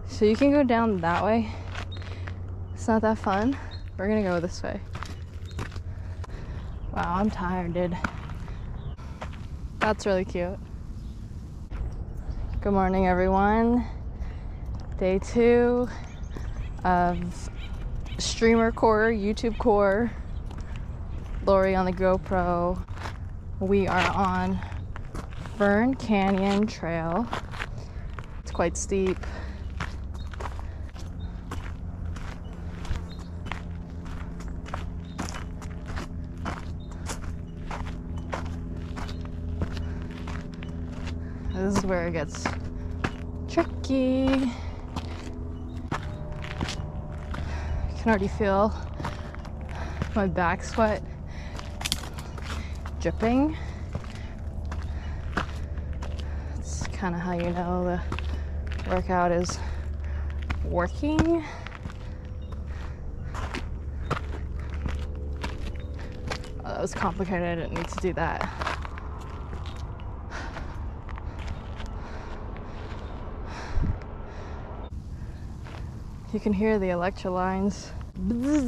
So you can go down that way. It's not that fun. We're gonna go this way. Wow, I'm tired, dude. That's really cute. Good morning, everyone. Day 2 of streamer core, YouTube core. Laurie on the GoPro. We are on Fern Canyon Trail. It's quite steep. This is where it gets tricky. I can already feel my back sweat dripping. It's kind of how you know the workout is working. Oh, that was complicated. I didn't need to do that. You can hear the electric lines. It's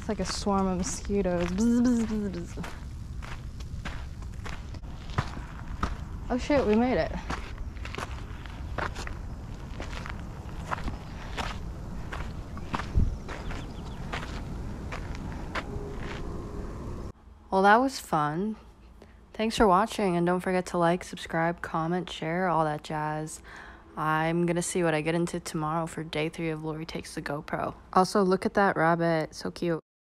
like a swarm of mosquitoes. Oh shit, we made it. Well, that was fun. Thanks for watching, and don't forget to like, subscribe, comment, share, all that jazz. I'm gonna see what I get into tomorrow for day 3 of Laurie Takes the GoPro. Also, look at that rabbit, so cute.